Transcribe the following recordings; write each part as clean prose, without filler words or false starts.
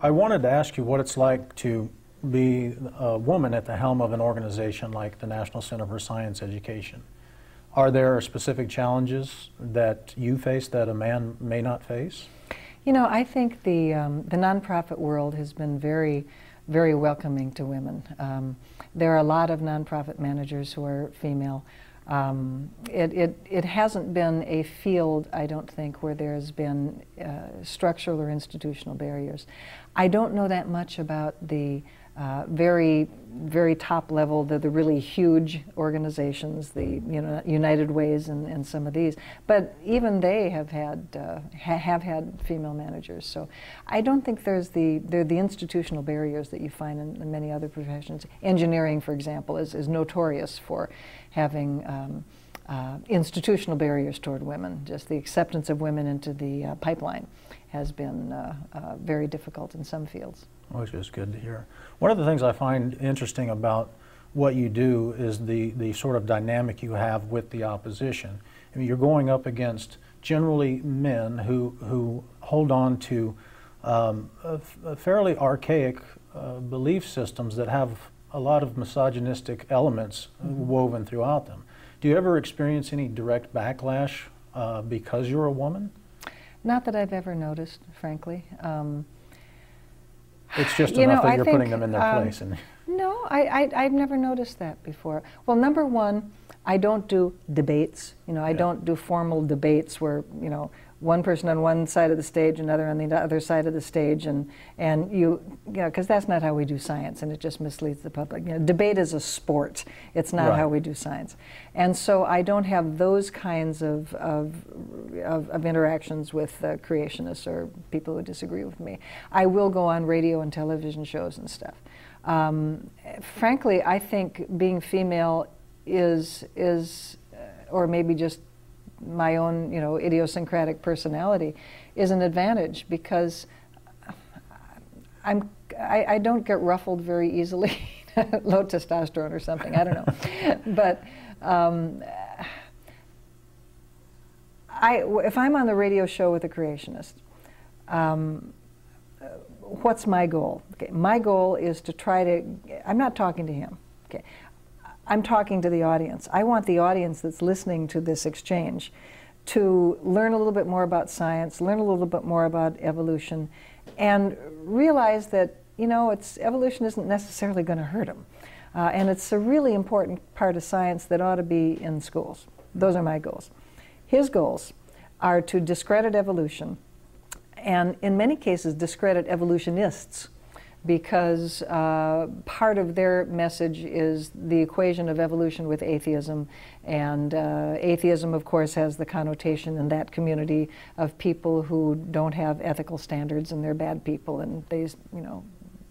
I wanted to ask you what it's like to be a woman at the helm of an organization like the National Center for Science Education. Are there specific challenges that you face that a man may not face? You know, I think the nonprofit world has been very, very welcoming to women. There are a lot of nonprofit managers who are female. It hasn't been a field, I don't think, where there's been structural or institutional barriers. I don't know that much about the very, very top level, the really huge organizations, the United Ways and some of these. But even they have had female managers. So I don't think there's the institutional barriers that you find in many other professions. Engineering, for example, is notorious for having institutional barriers toward women. Just the acceptance of women into the pipeline has been very difficult in some fields. Which is good to hear. One of the things I find interesting about what you do is the sort of dynamic you have with the opposition. I mean, you're going up against generally men who hold on to fairly archaic belief systems that have a lot of misogynistic elements woven throughout them. Do you ever experience any direct backlash because you're a woman? Not that I've ever noticed, frankly. It's just enough that you're putting them in their place. No, I've never noticed that before. Well, number one, I don't do debates. I don't do formal debates where, one person on one side of the stage, another on the other side of the stage, and because that's not how we do science, and it just misleads the public. Debate is a sport. It's not how we do science, and so I don't have those kinds of interactions with creationists or people who disagree with me. I will go on radio and television shows and stuff. Frankly, I think being female is or maybe just my own, idiosyncratic personality is an advantage because I don't get ruffled very easily. Low testosterone or something, I don't know. But if I'm on the radio show with a creationist, what's my goal? Okay, my goal is to try to, I'm not talking to him. Okay. I'm talking to the audience. I want the audience that's listening to this exchange to learn a little bit more about science, learn a little bit more about evolution, and realize that, evolution isn't necessarily going to hurt them. And it's a really important part of science that ought to be in schools. Those are my goals. His goals are to discredit evolution, and in many cases discredit evolutionists, because part of their message is the equation of evolution with atheism, and atheism, of course, has the connotation in that community of people who don't have ethical standards and they're bad people and they,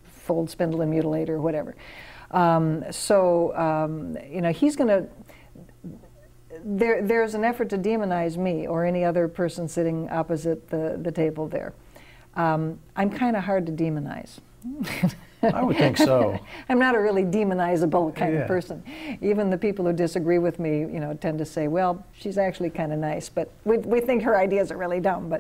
fold, spindle, and mutilate or whatever. He's going to. There's an effort to demonize me or any other person sitting opposite the table there. I'm kind of hard to demonize. I would think so. I'm not a really demonizable kind of person. Even the people who disagree with me, tend to say, well, she's actually kind of nice, but we think her ideas are really dumb.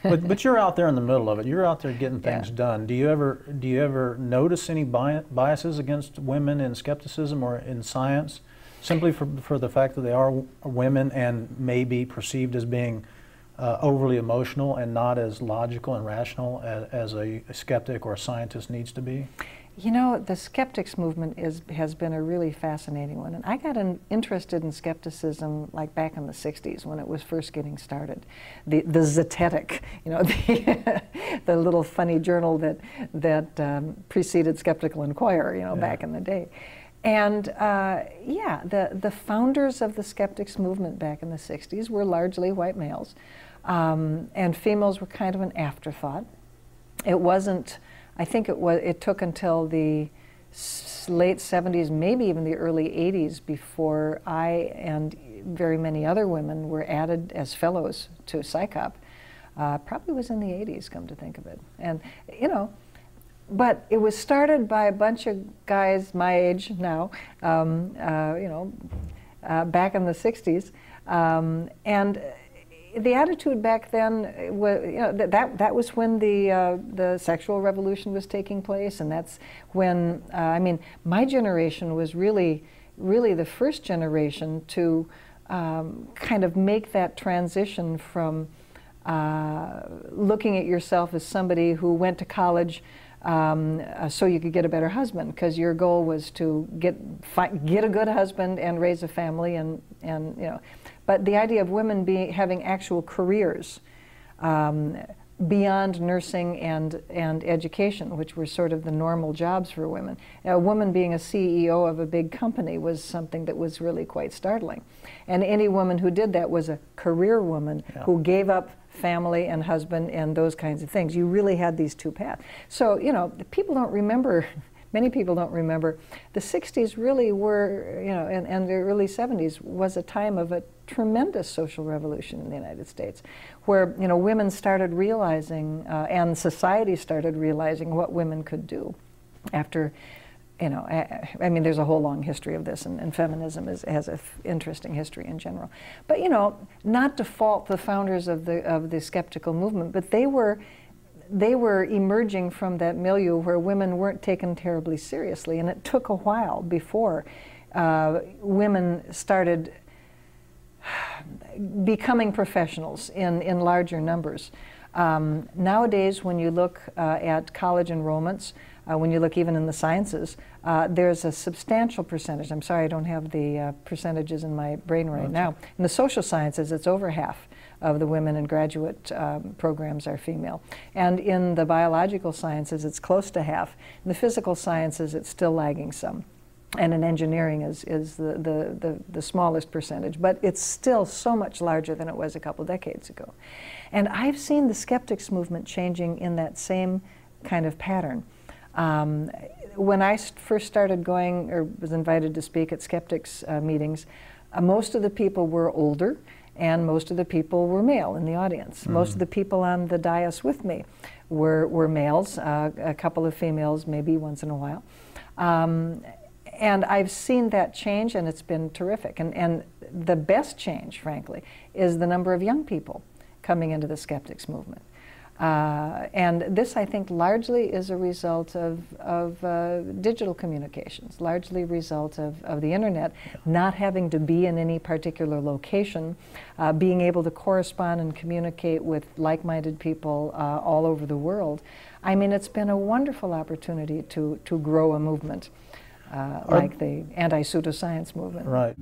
But you're out there in the middle of it. You're out there getting things done. Do you ever notice any biases against women in skepticism or in science, simply for the fact that they are women and may be perceived as being overly emotional and not as logical and rational as a skeptic or a scientist needs to be? The skeptics movement has been a really fascinating one. And I got interested in skepticism like back in the 60s when it was first getting started. The Zetetic, the little funny journal that preceded Skeptical Inquirer, back in the day. And the founders of the skeptics movement back in the 60s were largely white males. And females were kind of an afterthought. It wasn't, I think it took until the late 70s, maybe even the early 80s, before I and very many other women were added as fellows to SciCoP. Probably was in the 80s, come to think of it. And, but it was started by a bunch of guys my age now, back in the 60s. And the attitude back then was, that was when the sexual revolution was taking place, and that's when I mean, my generation was really the first generation to kind of make that transition from looking at yourself as somebody who went to college so you could get a better husband, because your goal was to get a good husband and raise a family, and but the idea of women having actual careers beyond nursing and education, which were sort of the normal jobs for women. A woman being a CEO of a big company was something that was really quite startling. And any woman who did that was a career woman who gave up family and husband and those kinds of things. You really had these two paths. So, people don't remember, many people don't remember, the 60s really were, and the early 70s was a time of a tremendous social revolution in the United States, where, women started realizing, and society started realizing what women could do after, I mean, there's a whole long history of this, and feminism has an interesting history in general. But, not to fault the founders of the skeptical movement, but they were emerging from that milieu where women weren't taken terribly seriously, and it took a while before women started becoming professionals in larger numbers. Nowadays, when you look at college enrollments, when you look even in the sciences, there's a substantial percentage. I'm sorry, I don't have the percentages in my brain right now. In the social sciences, it's over half of the women in graduate programs are female. And in the biological sciences, it's close to half. In the physical sciences, it's still lagging some. And in engineering is the smallest percentage, but it's still so much larger than it was a couple decades ago. And I've seen the skeptics movement changing in that same kind of pattern. When I first started going, or was invited to speak at skeptics meetings, most of the people were older, and most of the people were male in the audience. Mm-hmm. Most of the people on the dais with me were males, a couple of females maybe once in a while. And I've seen that change, and it's been terrific. And the best change, frankly, is the number of young people coming into the skeptics movement. And this, I think, largely is a result of digital communications, largely a result of the internet, not having to be in any particular location, being able to correspond and communicate with like-minded people all over the world. I mean, it's been a wonderful opportunity to grow a movement. Like the anti-pseudoscience movement. Right.